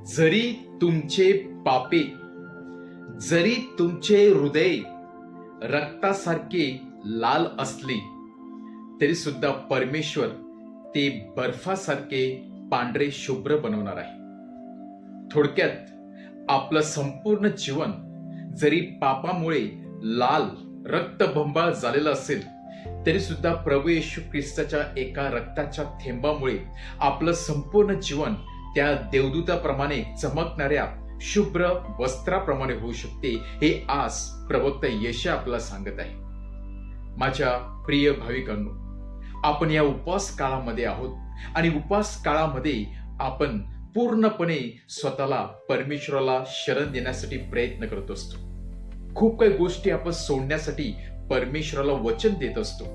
जरी तुमचे पापे, जरी तुमचे हृदय रक्तासारखे लाल असले तरी सुद्धा परमेश्वर ते बर्फासारखे पांढरे शुभ्र बनवणार आहे. थोडक्यात आपलं संपूर्ण जीवन जरी पापामुळे लाल रक्तबंबाळ झालेलं असेल तरी सुद्धा प्रभू येशू ख्रिस्ताच्या एका रक्ताच्या थेंबामुळे आपलं संपूर्ण जीवन त्या देवदूताप्रमाणे चमकणाऱ्या शुभ्र वस्त्राप्रमाणे होऊ शकते. हे आज प्रवक्ता यशया आपल्याला सांगत आहे. माझ्या प्रिय भाविकांनो, आपण या उपवास काळामध्ये आहोत आणि उपवास काळामध्ये आपण पूर्णपणे स्वतःला परमेश्वराला शरण देण्यासाठी प्रयत्न करत असतो. खूप काही गोष्टी आपण सोडण्यासाठी परमेश्वराला वचन देत असतो,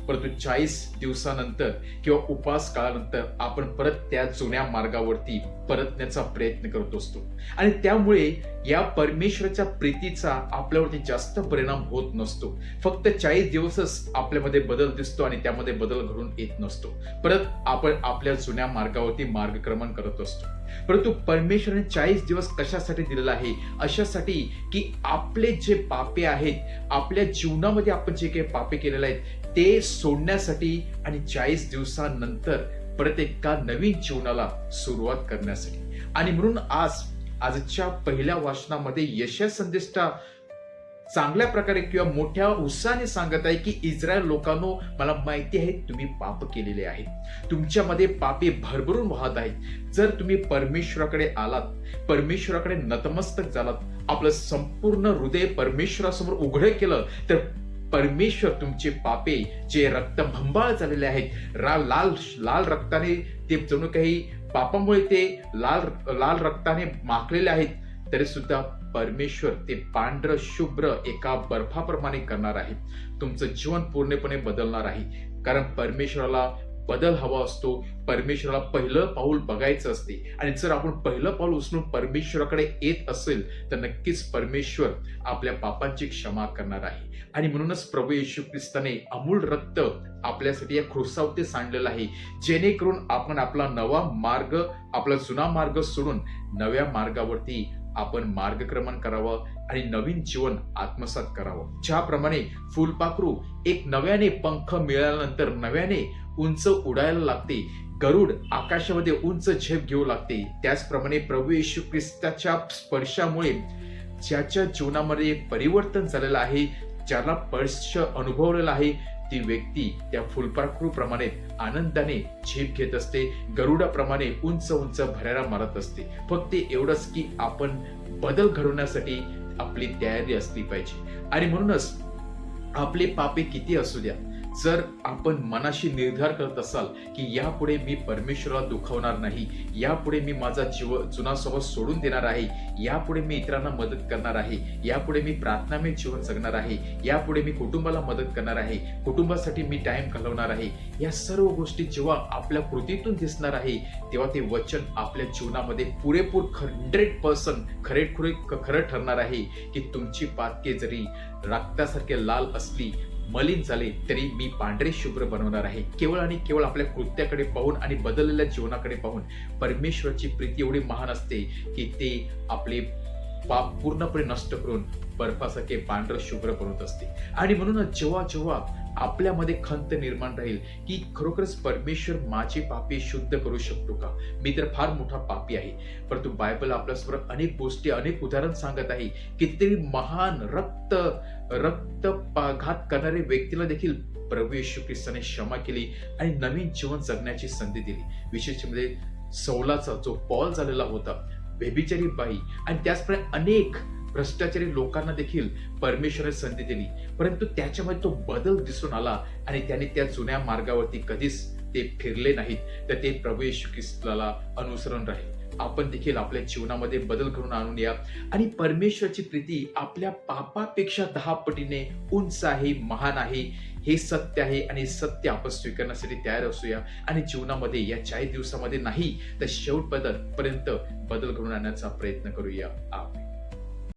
परंतु 40 दिवसानंतर किंवा उपवास काळानंतर आपण परत त्या जुन्या मार्गावरती परतण्याचा प्रयत्न करत असतो आणि त्यामुळे या परमेश्वराच्या प्रीतीचा आपल्यावरती जास्त परिणाम होत नसतो. फक्त 40 दिवसच आपल्यामध्ये बदल दिसतो आणि त्यामध्ये बदल घडून येत नसतो. परत आपण आपल्या जुन्या मार्गावरती मार्गक्रमण करत असतो. परंतु परमेश्वराने 40 दिवस कशासाठी दिलेला आहे? अशासाठी की आपले जे पापे आहेत, आपल्या जीवनामध्ये आपण जे काही पापे केलेले आहेत ते सोडण्यासाठी आणि 40 दिवसानंतर परत एका नवीन जीवनाला सुरुवात करण्यासाठी. आणि म्हणून आजच्या पहिल्या वाचनामध्ये यशया संदेष्टा चांगल्या प्रकारे किंवा मोठ्या उत्साहाने सांगत आहे की इस्रायल लोकांनो, मला माहिती आहे तुम्ही पाप केलेले आहेत, तुमच्यामध्ये पापे भरभरून वाहत आहेत. जर तुम्ही परमेश्वराकडे आलात, परमेश्वराकडे नतमस्तक झालात, आपलं संपूर्ण हृदय परमेश्वरासमोर उघडे केलं तर परमेश्वर तुमचे पापे जे रक्तभंबाळ झालेले आहेत, लाल रक्ताने ते जणू काही पापामुळे ते लाल रक्ताने माखलेले आहेत, तरी सुद्धा परमेश्वर ते पांढरं शुभ्र एका बर्फाप्रमाणे करणार आहे. तुमचं जीवन पूर्णपणे बदलणार आहे. कारण परमेश्वराला बदल हवा असतो. परमेश्वराला पहिलं पाऊल बघायचं असते आणि जर आपण पहिलं पाऊल उचलून परमेश्वराकडे येत असेल तर नक्कीच परमेश्वर आपल्या पापांची क्षमा करणार आहे. आणि म्हणूनच प्रभू येशू ख्रिस्ताने अमूल रक्त आपल्यासाठी या क्रूसावरती सांडलेलं आहे, जेणेकरून आपण आपला नवा मार्ग, आपला जुना मार्ग सोडून नव्या मार्गावरती आपण मार्गक्रमण करावं आणि नवीन जीवन आत्मसात करावं. ज्याप्रमाणे फुलपाखरू एक नव्याने पंख मिळाल्यानंतर नव्याने उंच उडायला लागते, गरुड आकाशामध्ये उंच झेप घेऊ लागते, त्याचप्रमाणे प्रभू येशू ख्रिस्ताच्या स्पर्शामुळे ज्याच्या जीवनामध्ये एक परिवर्तन झालेलं आहे, ज्याला स्पर्श अनुभवलेला आहे, ती व्यक्ती त्या फुलपाखरूप्रमाणे आनंदाने झेप घेत असते, गरुडाप्रमाणे उंच उंच भरायला मारत असते. फक्त एवढंच की आपण बदल घडवण्यासाठी आपली तयारी असली पाहिजे. आणि म्हणूनच आपले पापे किती असू द्या, जर आपण मनाशी निर्धार करत असाल की यापुढे मी परमेश्वराला दुखावणार नाही, यापुढे मी माझा जुना स्वभाव सोडून देणार आहे, यापुढे मी इतरांना मदत करणार आहे, यापुढे मी प्रार्थनामय जीवन जगणार आहे, यापुढे मी कुटुंबाला मदत करणार आहे, कुटुंबासाठी मी टाइम घालवणार आहे, या सर्व गोष्टी जेव्हा आपल्या कृतीतून दिसणार आहे तेव्हा ते वचन आपल्या जीवनामध्ये पुरेपूर 100% खरं ठरणार आहे की तुमची पातके जरी रक्तासारखे लाल असली, मलिन झाले, तरी मी पांढरे शुभ्र बनवणार आहे. केवळ आणि केवळ आपल्या कृत्याकडे पाहून आणि बदललेल्या जीवनाकडे पाहून परमेश्वराची प्रीती एवढी महान असते की ते आपले पाप पूर्णपणे नष्ट करून बर्फासारखे पांढरं शुभ्र बनवत असते. आणि म्हणूनच जेव्हा जेव्हा आपल्यामध्ये खंत निर्माण राहील की खरोखरच परमेश्वर माझे पापे शुद्ध करू शकतो का, मी तर फार मोठा पापी आहे, परंतु बायबल आपल्यासमोर अनेक गोष्टी, अनेक उदाहरण सांगत आहे. कितीतरी महान रक्तपाघात करणाऱ्या व्यक्तीला देखील प्रभू येशू ख्रिस्ताने क्षमा केली आणि नवीन जीवन जगण्याची संधी दिली. विशेष म्हणजे सौलाचा जो पॉल झालेला होता, व्यभिचारी बाई आणि त्याचप्रमाणे अनेक भ्रष्टाचारी लोकांना देखील परमेश्वराने संधी दिली, परंतु त्याच्यामध्ये तो बदल दिसून आला आणि त्याने त्या जुन्या मार्गावरती कधीच ते फिरले नाहीत, तर ते प्रभू येशू ख्रिस्ताला अनुसरण राहील. आपण देखील आपल्या जीवनामध्ये बदल घडवून आणूया आणि परमेश्वराची प्रीती आपल्या पापापेक्षा 10 पटीने उंच आहे, महान आहे, हे सत्य आहे आणि सत्य आपण स्वीकारण्यासाठी तयार असूया आणि जीवनामध्ये या 40 दिवसामध्ये नाही तर शेवटपर्यंत बदल घडवून आणण्याचा प्रयत्न करूया. आमेन.